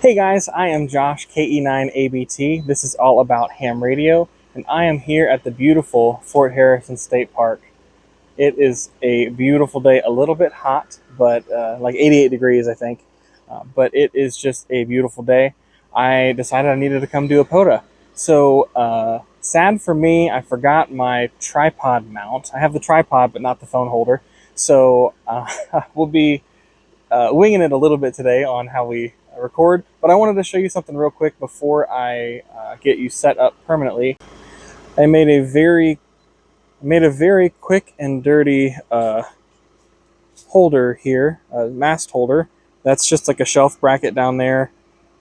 Hey guys, I am Josh, KE9ABT. This is all about ham radio, and I am here at the beautiful Fort Harrison State Park. It is a beautiful day, a little bit hot, but like 88 degrees, I think. But it is just a beautiful day. I decided I needed to come do a POTA. So, sad for me, I forgot my tripod mount. I have the tripod, but not the phone holder. So, we'll be winging it a little bit today on how we record, but I wanted to show you something real quick before I get you set up permanently. I made a very quick and dirty holder here, a mast holder. That's just like a shelf bracket down there,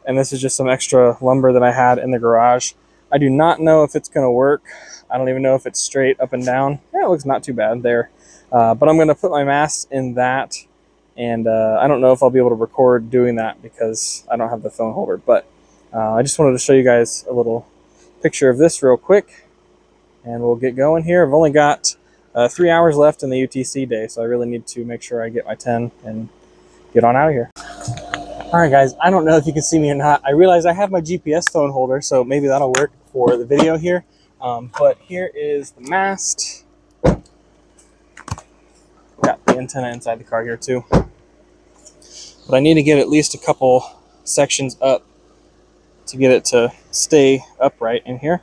and this is just some extra lumber that I had in the garage. I do not know if it's going to work. I don't even know if it's straight up and down. Yeah, it looks not too bad there. But I'm going to put my mast in that. And I don't know if I'll be able to record doing that because I don't have the phone holder. But I just wanted to show you guys a little picture of this real quick. And we'll get going here. I've only got 3 hours left in the UTC day, so I really need to make sure I get my 10 and get on out of here. All right, guys, I don't know if you can see me or not. I realize I have my GPS phone holder, so maybe that'll work for the video here. But here is the mast. Got the antenna inside the car here too. But I need to get at least a couple sections up to get it to stay upright in here.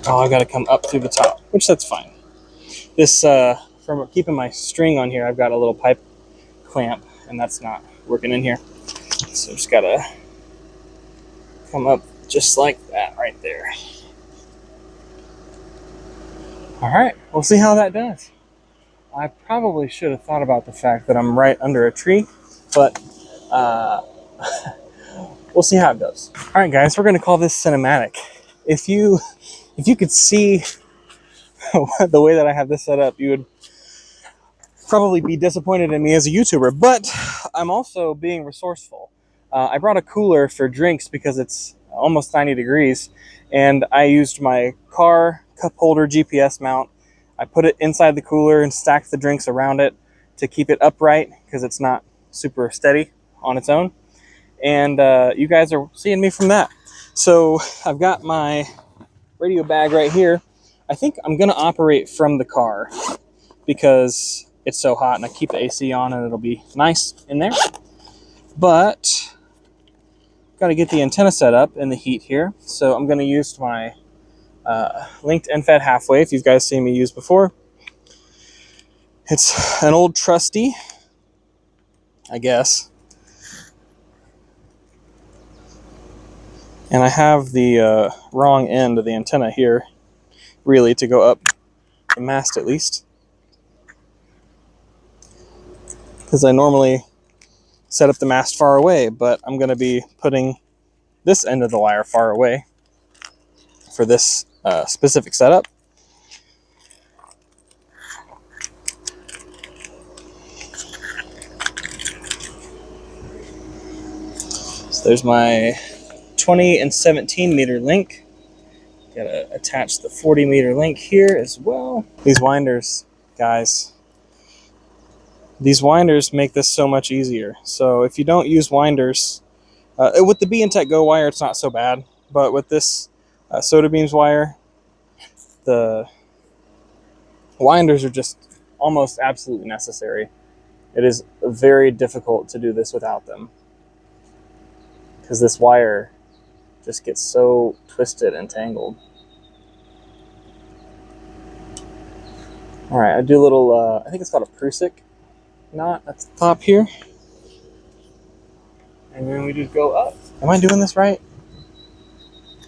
Oh, I got to come up through the top, which that's fine. This, from keeping my string on here, I've got a little pipe clamp, and that's not working in here. So just got to come up just like that right there. All right, we'll see how that does. I probably should have thought about the fact that I'm right under a tree, but we'll see how it goes. All right, guys, we're going to call this cinematic. If you could see the way that I have this set up, you would probably be disappointed in me as a YouTuber, but I'm also being resourceful. I brought a cooler for drinks because it's almost 90 degrees, and I used my car cup holder GPS mount. I put it inside the cooler and stacked the drinks around it to keep it upright because it's not super steady on its own. And you guys are seeing me from that. So I've got my radio bag right here. I think I'm going to operate from the car because it's so hot, and I keep the AC on and it'll be nice in there. But got to get the antenna set up in the heat here. So I'm going to use my linked end-fed halfway, if you guys seen me use before. It's an old trusty, I guess. And I have the wrong end of the antenna here, really, to go up the mast at least. Because I normally set up the mast far away, but I'm going to be putting this end of the wire far away for this specific setup. So there's my 20 and 17 meter link. Gotta attach the 40 meter link here as well. These winders, guys, these winders make this so much easier. So if you don't use winders, with the BNTech Go wire, it's not so bad, but with this Spiderbeams wire, the winders are just almost absolutely necessary. It is very difficult to do this without them, because this wire just gets so twisted and tangled. All right, I do a little, I think it's called a Prusik knot at the top here. And then we just go up. Am I doing this right?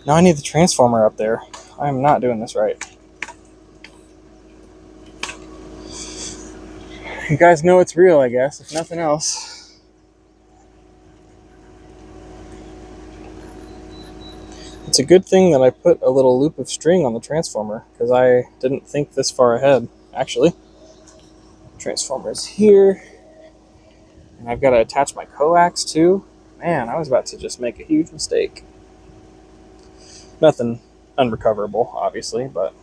No, I need the transformer up there. I'm not doing this right. You guys know it's real, I guess, if nothing else. It's a good thing that I put a little loop of string on the transformer, because I didn't think this far ahead, actually. Transformer is here. And I've got to attach my coax too. Man, I was about to just make a huge mistake. Nothing unrecoverable, obviously, but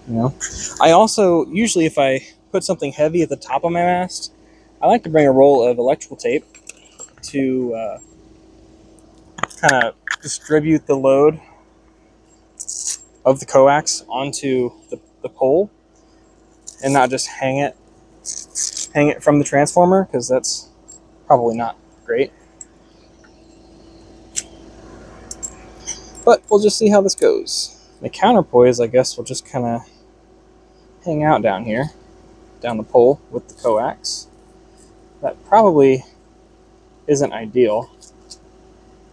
You know, I also usually, if I put something heavy at the top of my mast, I like to bring a roll of electrical tape to kind of distribute the load of the coax onto the pole, and not just hang it from the transformer, because that's probably not great. But we'll just see how this goes. The counterpoise, I guess, will just kind of hang out down here, down the pole with the coax. That probably isn't ideal,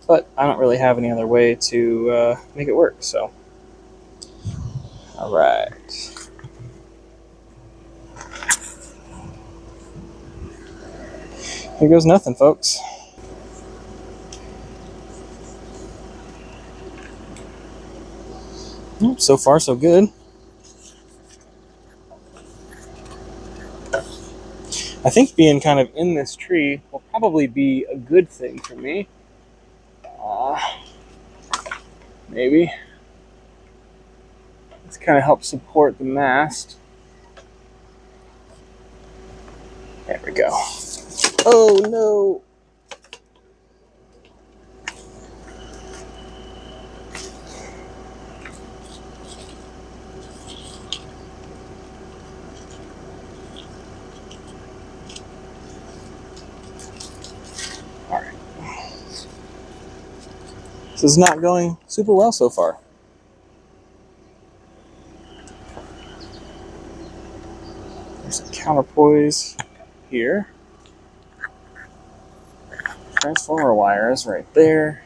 but I don't really have any other way to make it work, so. All right. Here goes nothing, folks. So far, so good. I think being kind of in this tree will probably be a good thing for me. Maybe. It's kind of help support the mast. There we go. Oh no! Alright. This is not going super well so far. There's a counterpoise here. Transformer wires right there.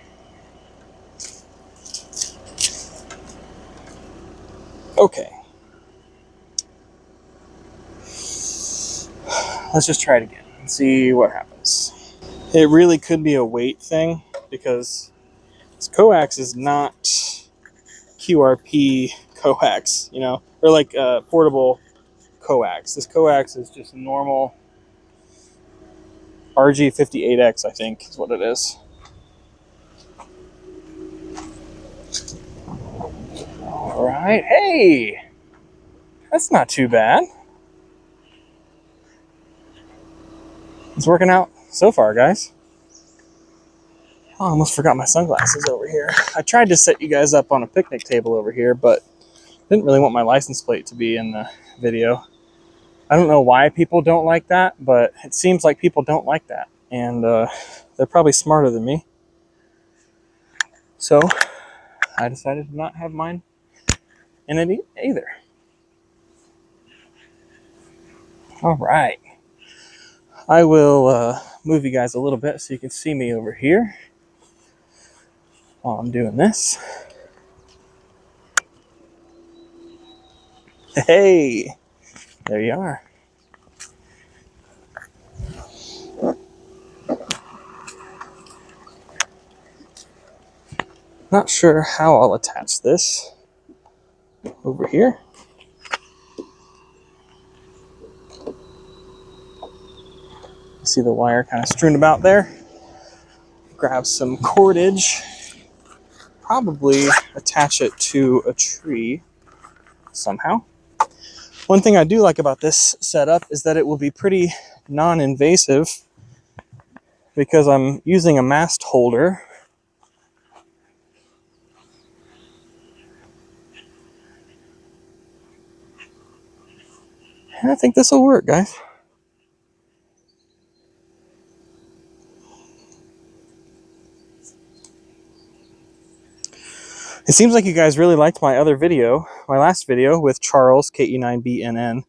Okay. Let's just try it again and see what happens. It really could be a weight thing, because this coax is not QRP coax, you know, or like portable coax. This coax is just normal RG58X, I think is what it is. All right. Hey, that's not too bad. It's working out so far, guys. Oh, I almost forgot my sunglasses over here. I tried to set you guys up on a picnic table over here, but didn't really want my license plate to be in the video. I don't know why people don't like that, but it seems like people don't like that. And they're probably smarter than me. So I decided to not have mine in it either. All right. I will move you guys a little bit so you can see me over here while I'm doing this. Hey, there you are. Not sure how I'll attach this over here. See the wire kind of strewn about there. Grab some cordage, probably attach it to a tree somehow. One thing I do like about this setup is that it will be pretty non-invasive, because I'm using a mast holder. And I think this will work, guys. It seems like you guys really liked my other video, my last video with Charles, KE9BNN.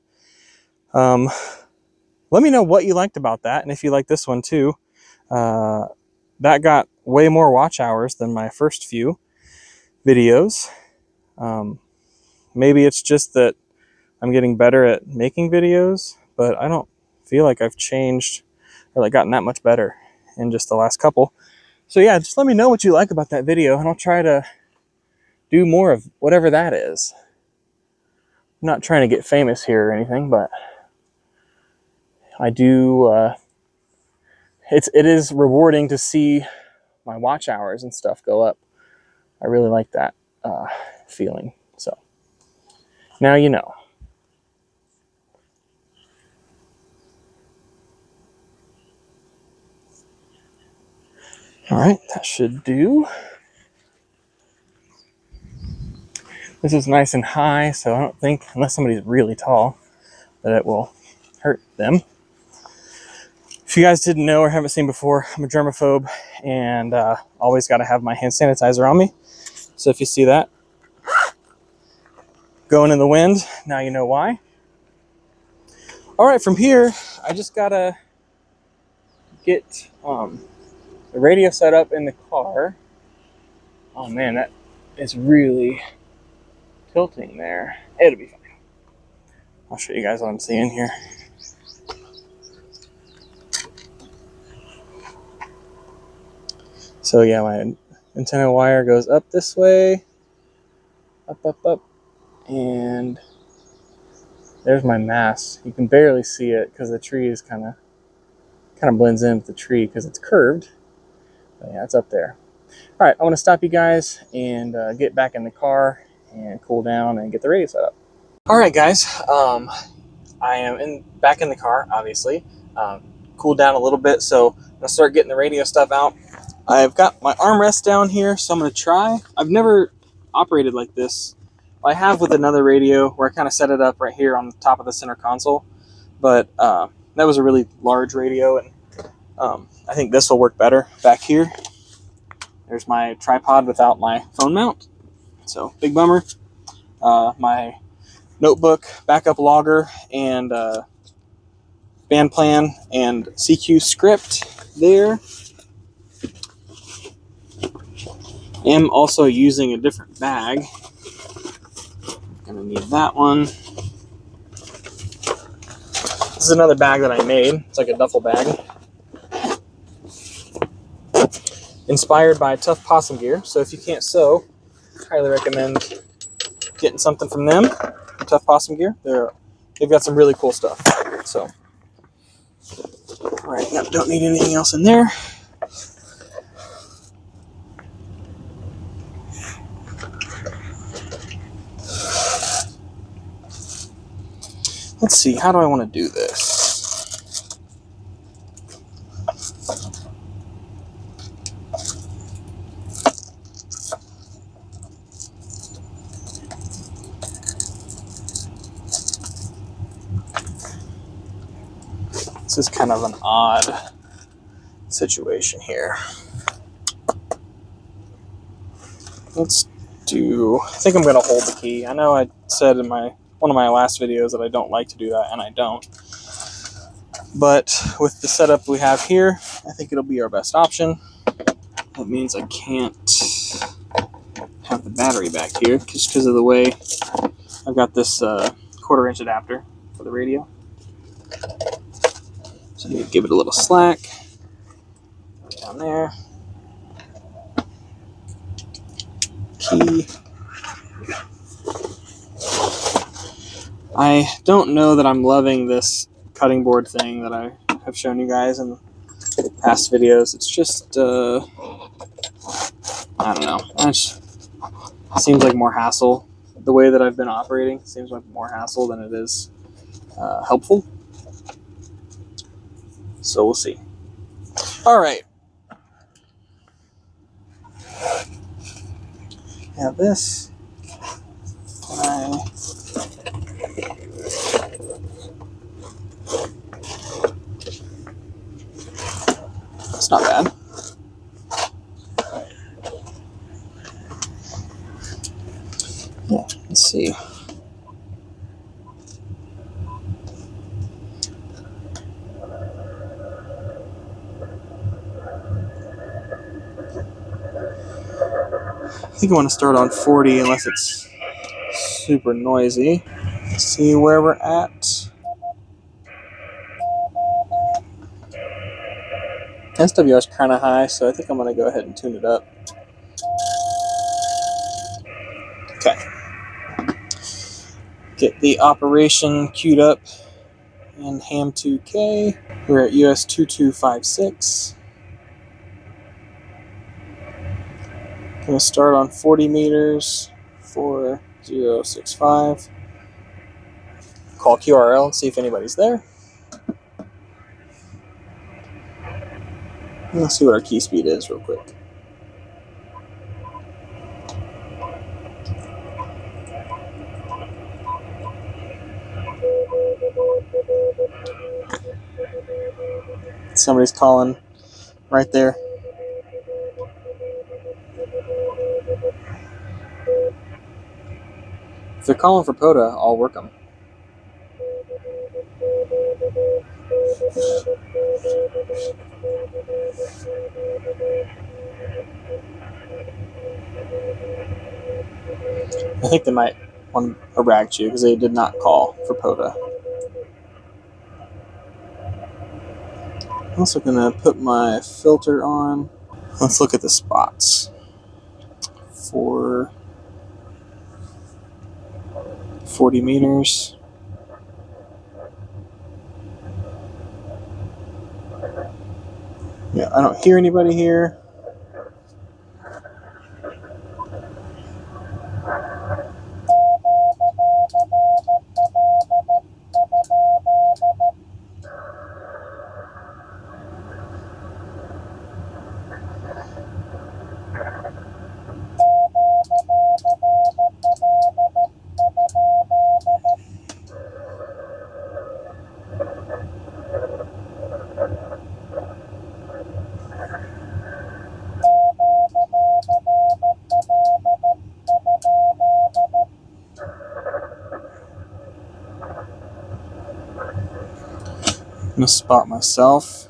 Let me know what you liked about that, and if you like this one too. That got way more watch hours than my first few videos. Maybe it's just that I'm getting better at making videos, but I don't feel like I've changed or like gotten that much better in just the last couple. So yeah, just let me know what you like about that video, and I'll try to do more of whatever that is. I'm not trying to get famous here or anything, but I do. It is rewarding to see my watch hours and stuff go up. I really like that feeling. So Now you know. All right, that should do. This is nice and high, so I don't think, unless somebody's really tall, that it will hurt them. If you guys didn't know or haven't seen before, I'm a germaphobe and always got to have my hand sanitizer on me. So if you see that going in the wind, now you know why. All right, from here, I just got to get the radio set up in the car. Oh man, that is really tilting there. It'll be fine. I'll show you guys what I'm seeing here. So yeah, my antenna wire goes up this way, up, and there's my mast. You can barely see it because the tree is kind of blends in with the tree because it's curved. But yeah, it's up there. All right, I want to stop you guys and get back in the car and cool down and get the radio set up. All right, guys, I am back in the car, obviously. Cooled down a little bit, so I'm gonna start getting the radio stuff out. I've got my armrest down here, so I'm gonna try. I've never operated like this. I have with another radio where I kind of set it up right here on the top of the center console, but that was a really large radio, and I think this will work better back here. There's my tripod without my phone mount, so big bummer. My notebook, backup logger, and band plan and CQ script there. Am also using a different bag. Gonna need that one. This is another bag that I made. It's like a duffel bag. Inspired by Tough Possum Gear. So if you can't sew, I highly recommend getting something from them. Tough Possum Gear. They've got some really cool stuff. So, all right, yep, don't need anything else in there. Let's see, how do I want to do this? This is kind of an odd situation here. Let's do, I think I'm going to hold the key. I know I said in one of my last videos that I don't like to do that, and I don't. But with the setup we have here, I think it'll be our best option. That means I can't have the battery back here just because of the way I've got this 1/4-inch adapter for the radio. So I need to give it a little slack. Down there. Key. I don't know that I'm loving this cutting board thing that I have shown you guys in past videos. It's just, I don't know. It seems like more hassle. The way that I've been operating seems like more hassle than it is helpful. So we'll see. All right. Now this. It's not bad. Yeah, let's see. I think I want to start on 40 unless it's super noisy. Let's see where we're at. SWR is kind of high, so I think I'm going to go ahead and tune it up. Okay. Get the operation queued up in ham2k. We're at US 2256. Going to start on 40 meters, 4065. Call QRL and see if anybody's there. Let's see what our key speed is real quick. Somebody's calling right there. If they're calling for POTA, I'll work them. I think they might want a rag chew because they did not call for POTA. I'm also going to put my filter on. Let's look at the spots for 40 meters. Yeah, I don't hear anybody here. I'm going to spot myself.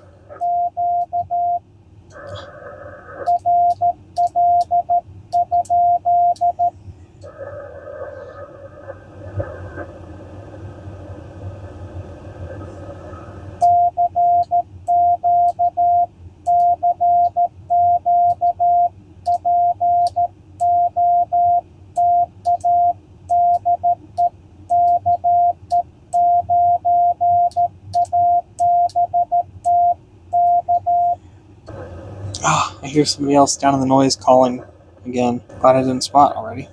I hear somebody else down in the noise calling again. Glad I didn't spot already.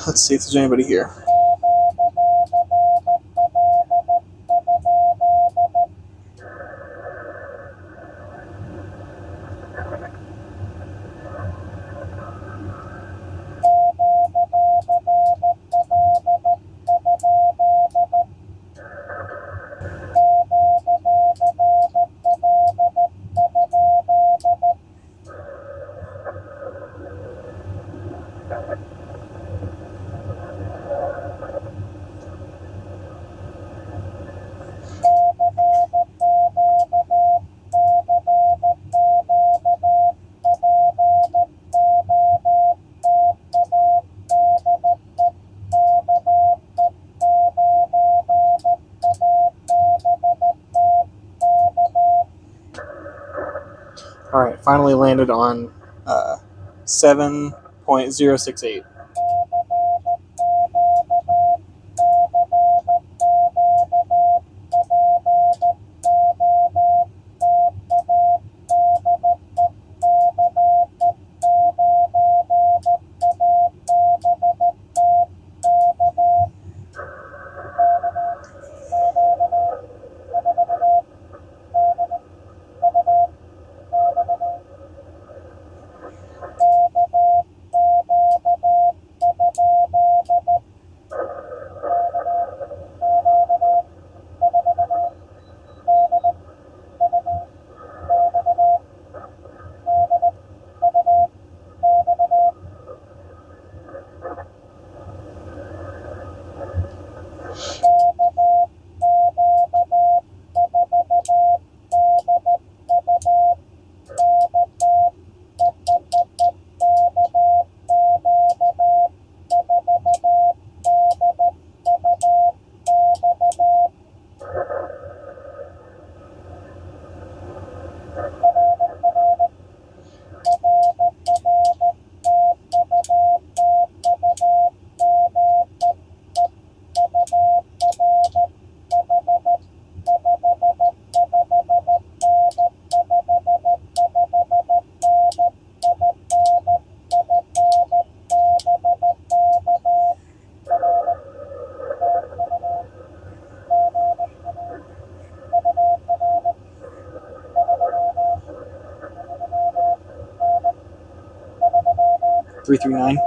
Let's see if there's anybody here. Alright, finally landed on 7.068. 339.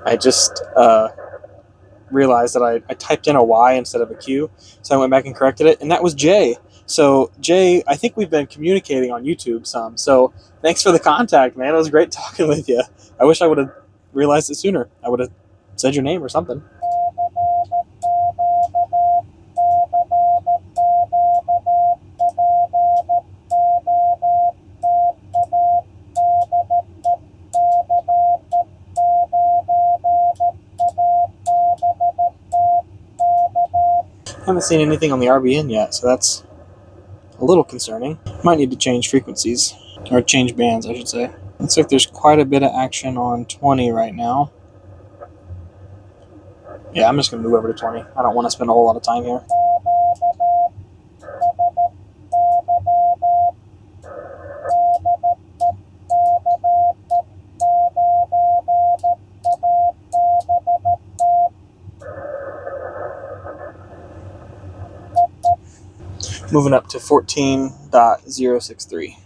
I just realized that I typed in a Y instead of a Q, so I went back and corrected it, and that was J. So Jay, I think we've been communicating on YouTube some. So thanks for the contact, man. It was great talking with you. I wish I would have realized it sooner. I would have said your name or something. I haven't seen anything on the RBN yet, so that's a little concerning. Might need to change frequencies, or change bands, I should say. Looks like there's quite a bit of action on 20 right now. Yeah, I'm just going to move over to 20. I don't want to spend a whole lot of time here. Moving up to 14.063.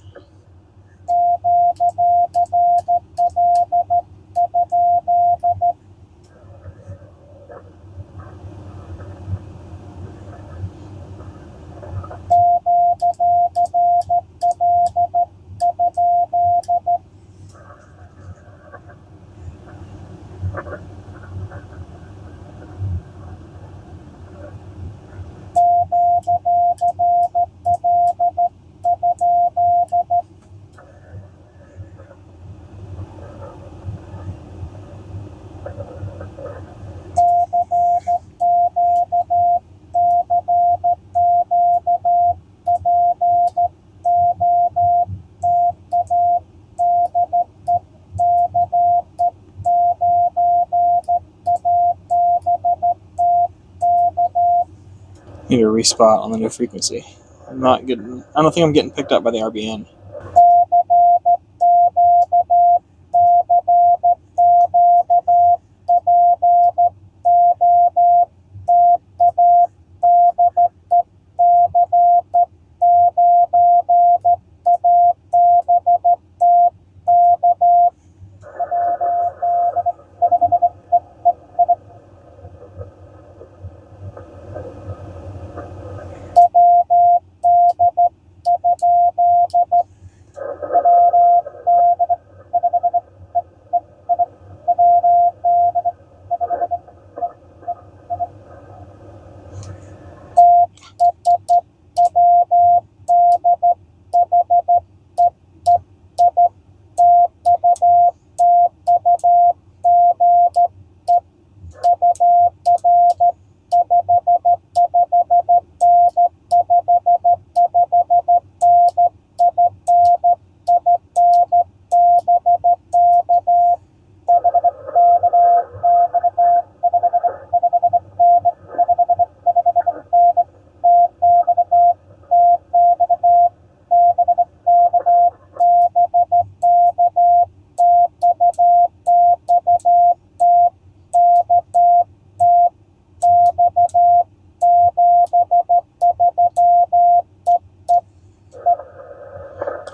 Need a respot on the new frequency. I don't think I'm getting picked up by the RBN.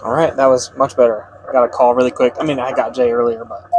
All right, that was much better. I got a call really quick. I mean, I got Jay earlier, but...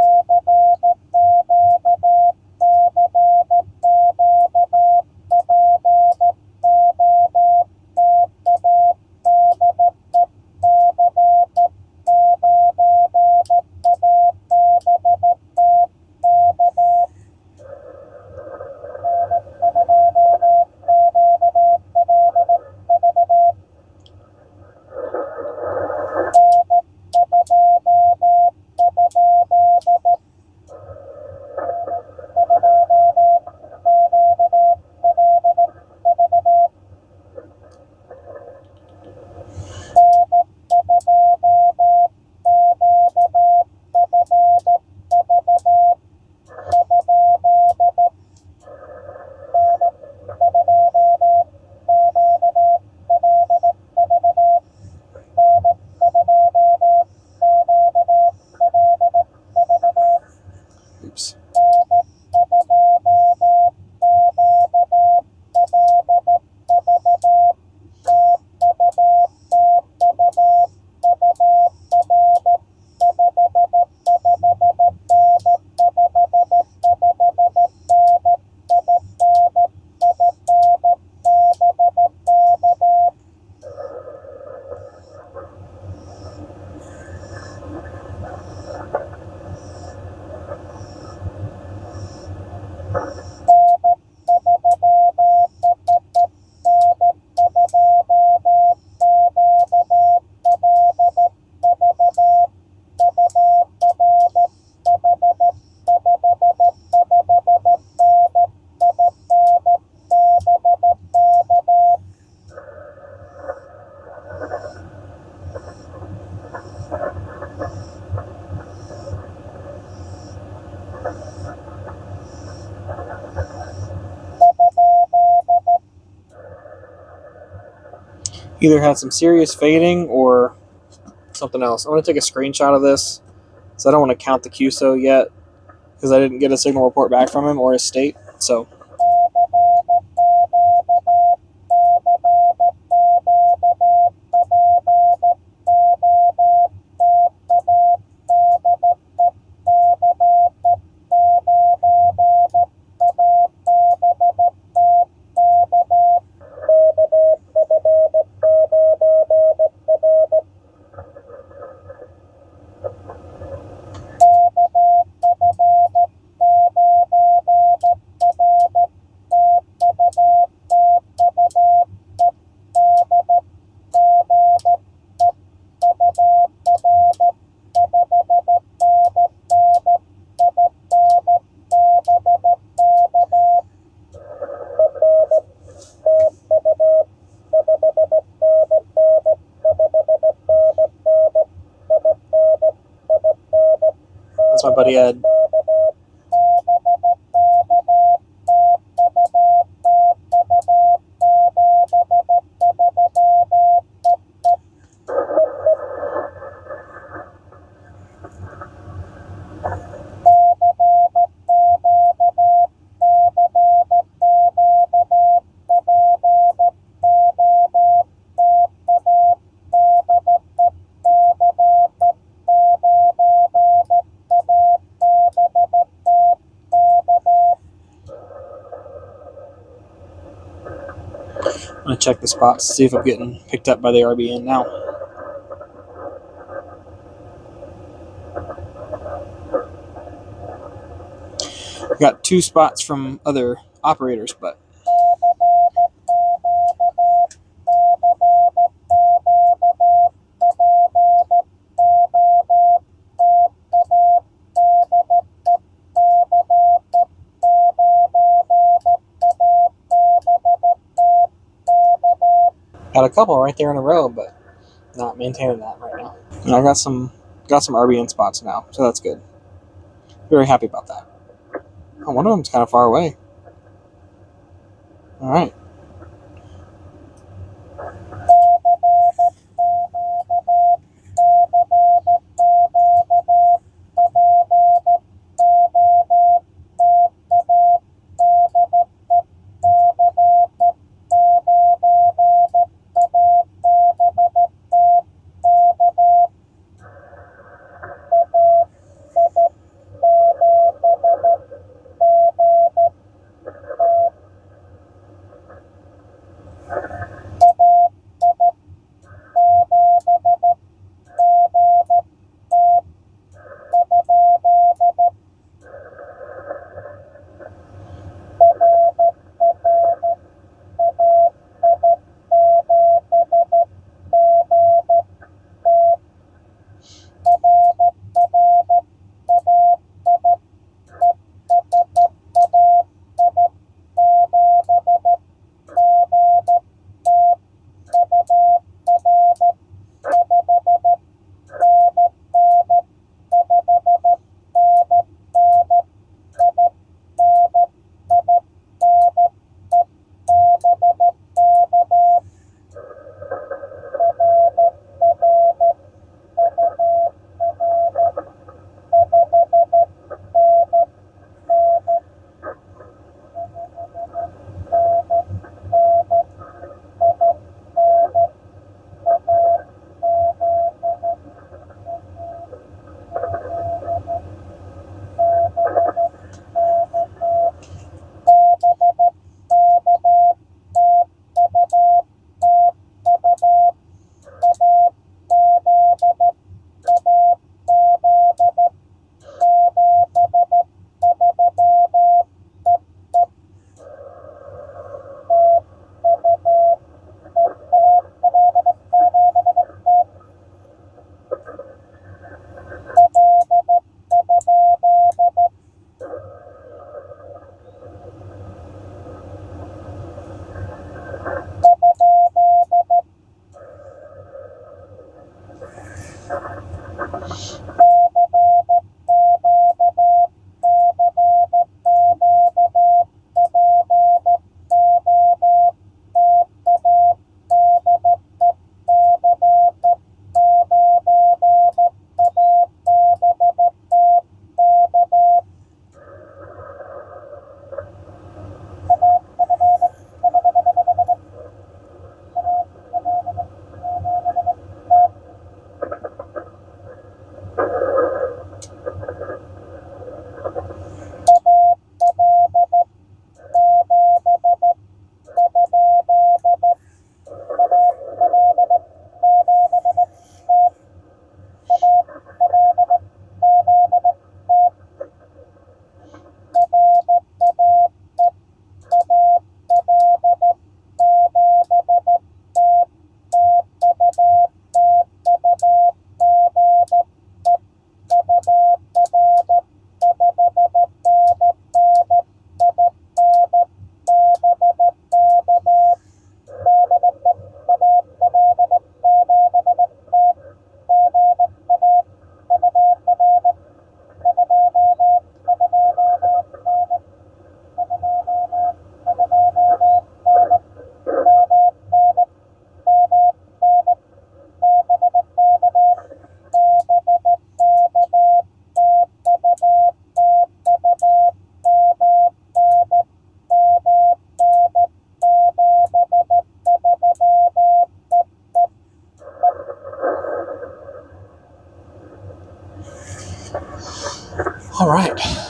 Either had some serious fading or something else. I'm going to take a screenshot of this, so I don't want to count the QSO yet, because I didn't get a signal report back from him or his state. So that's my buddy Ed. I'm going to check the spots to see if I'm getting picked up by the RBN now. I've got 2 spots from other operators, but got a couple right there in a row, but not maintaining that right now. And I got some RBN spots now, so that's good. Very happy about that. Oh, one of them's kind of far away. All right.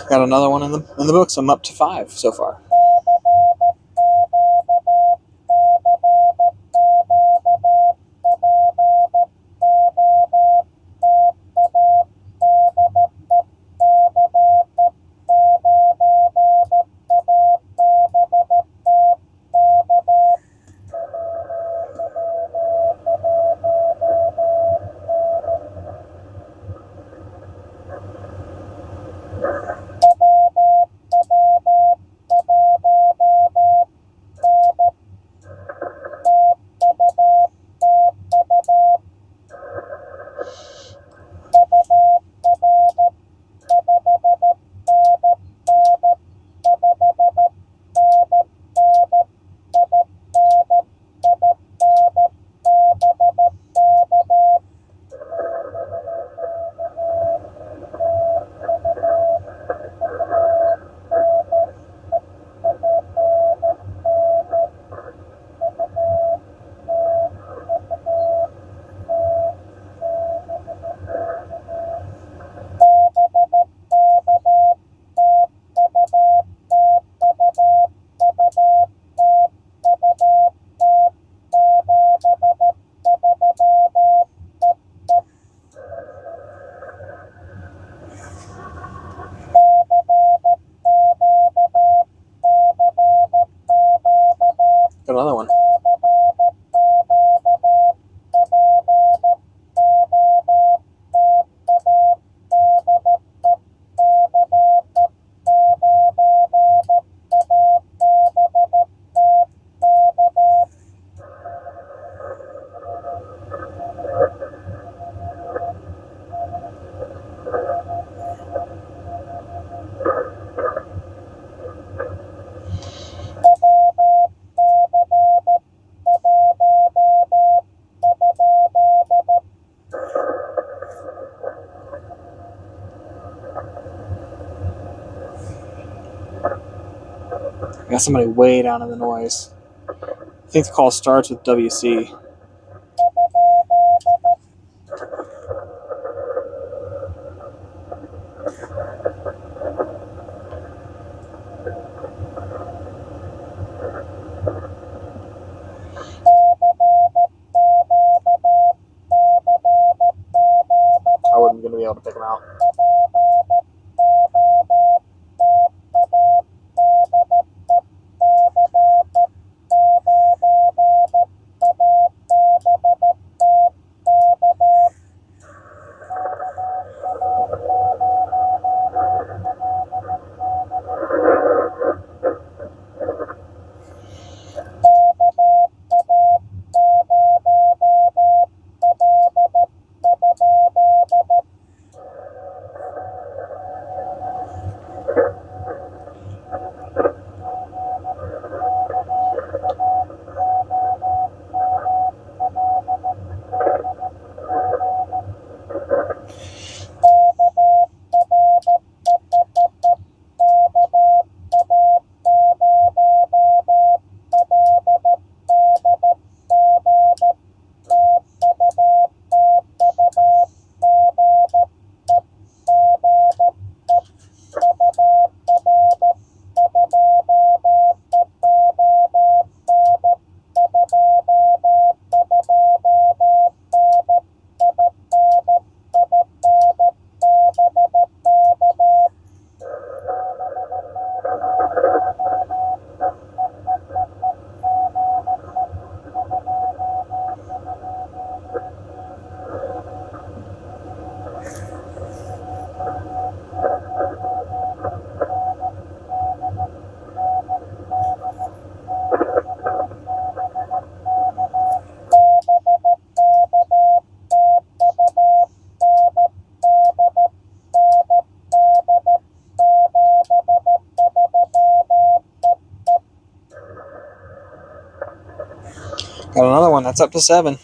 Got another one in the books. I'm up to 5 so far. Got another one. I got somebody way down in the noise. I think the call starts with WC. I wasn't going to be able to pick them out. Got another one. That's up to 7.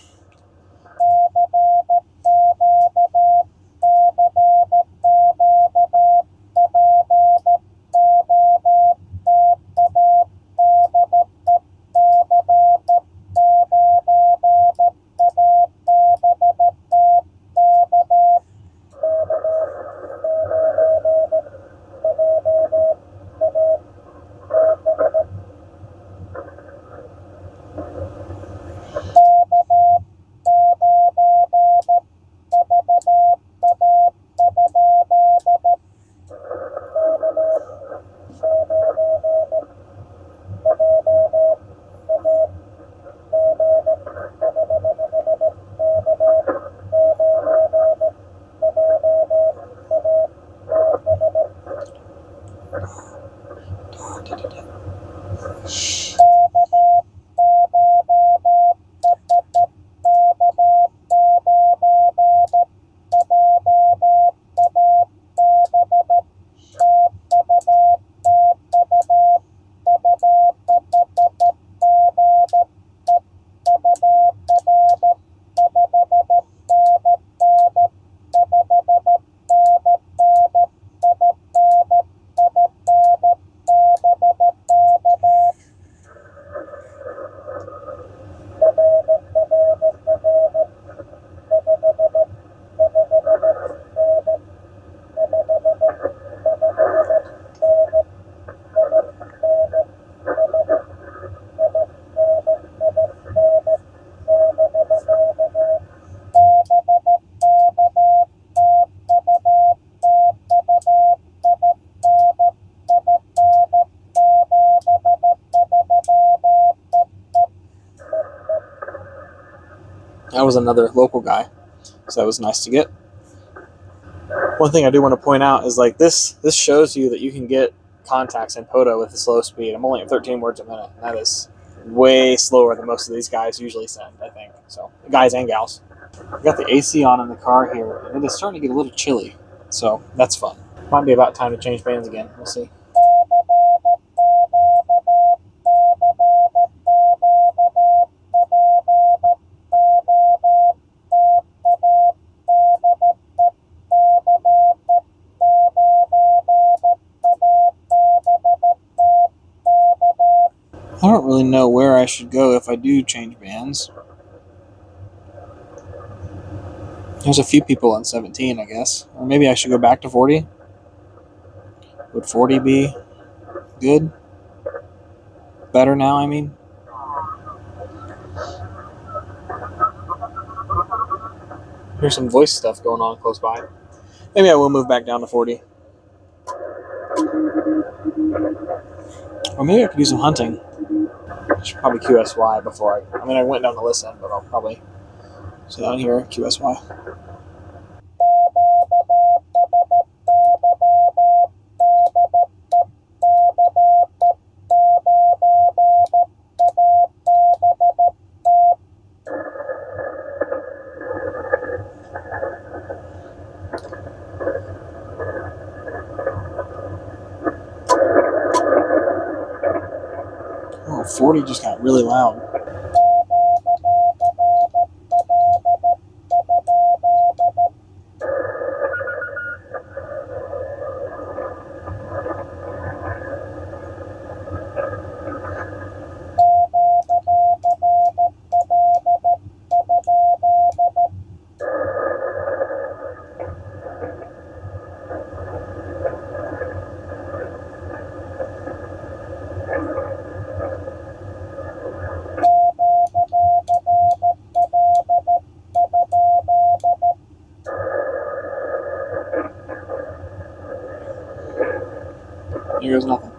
That was another local guy, so that was nice to get. One thing I do want to point out is like this shows you that you can get contacts in POTA with a slow speed. I'm only at 13 words a minute, and that is way slower than most of these guys usually send, I think. So, guys and gals. I got the AC on in the car here, and it is starting to get a little chilly, so that's fun. Might be about time to change bands again. We'll see. I don't really know where I should go if I do change bands. There's a few people on 17, I guess. Or maybe I should go back to 40. Would 40 be good? Better now, I mean? Here's some voice stuff going on close by. Maybe I will move back down to 40. Or maybe I could do some hunting. I should probably QSY before I went down to listen, but I'll probably sit down here, QSY. Oh, 40 just got really loud. Here goes nothing.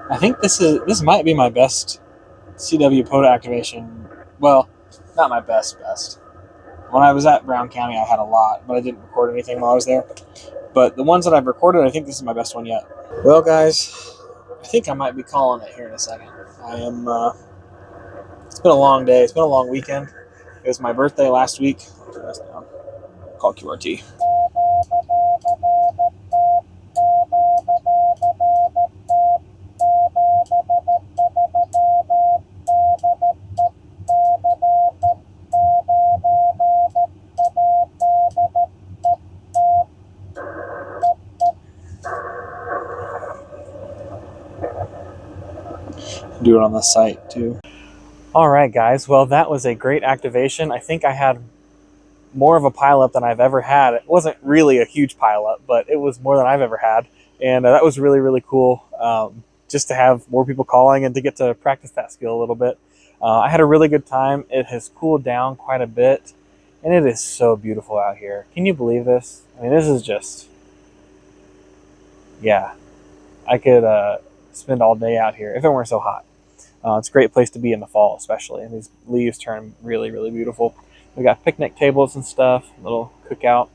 I think this might be my best CW POTA activation. Well, not my best. When I was at Brown County, I had a lot, but I didn't record anything while I was there. But the ones that I've recorded, I think this is my best one yet. Well, guys, I think I might be calling it here in a second. I am. It's been a long day. It's been a long weekend. It was my birthday last week. I'll turn this down. Call QRT. Do it on the site too. All right, guys. Well, that was a great activation. I think I had more of a pileup than I've ever had. It wasn't really a huge pileup, but it was more than I've ever had, and that was really, really cool. Just to have more people calling and to get to practice that skill a little bit. I had a really good time. It has cooled down quite a bit, and it is so beautiful out here. Can you believe this? I mean, this is just, yeah. I could spend all day out here if it weren't so hot. It's a great place to be in the fall, especially. And these leaves turn really, really beautiful. We got picnic tables and stuff, little cookout.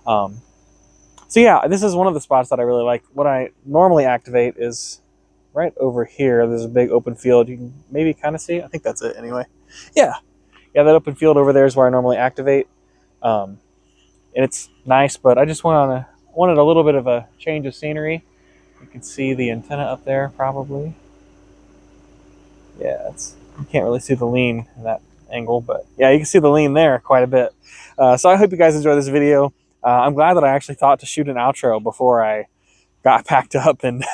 So yeah, this is one of the spots that I really like. What I normally activate is right over here. There's a big open field. You can maybe kind of see. I think that's it anyway. Yeah, that open field over there is where I normally activate. And it's nice, but I just wanted a little bit of a change of scenery. You can see the antenna up there, probably. Yeah, you can't really see the lean in that angle, but yeah, you can see the lean there quite a bit. So I hope you guys enjoy this video. I'm glad that I actually thought to shoot an outro before I got packed up and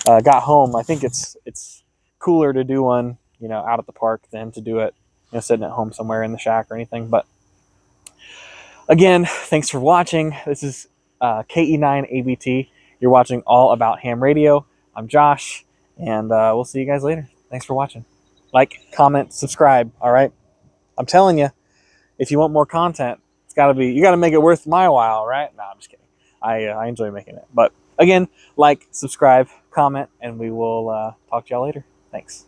got home. I think it's cooler to do one, out at the park than to do it, sitting at home somewhere in the shack or anything. But again, thanks for watching. This is KE9ABT. You're watching All About Ham Radio. I'm Josh, and we'll see you guys later. Thanks for watching. Like, comment, subscribe, all right? I'm telling you, if you want more content, you got to make it worth my while, right? No, I'm just kidding. I enjoy making it. But again, like, subscribe, comment, and we will talk to y'all later. Thanks.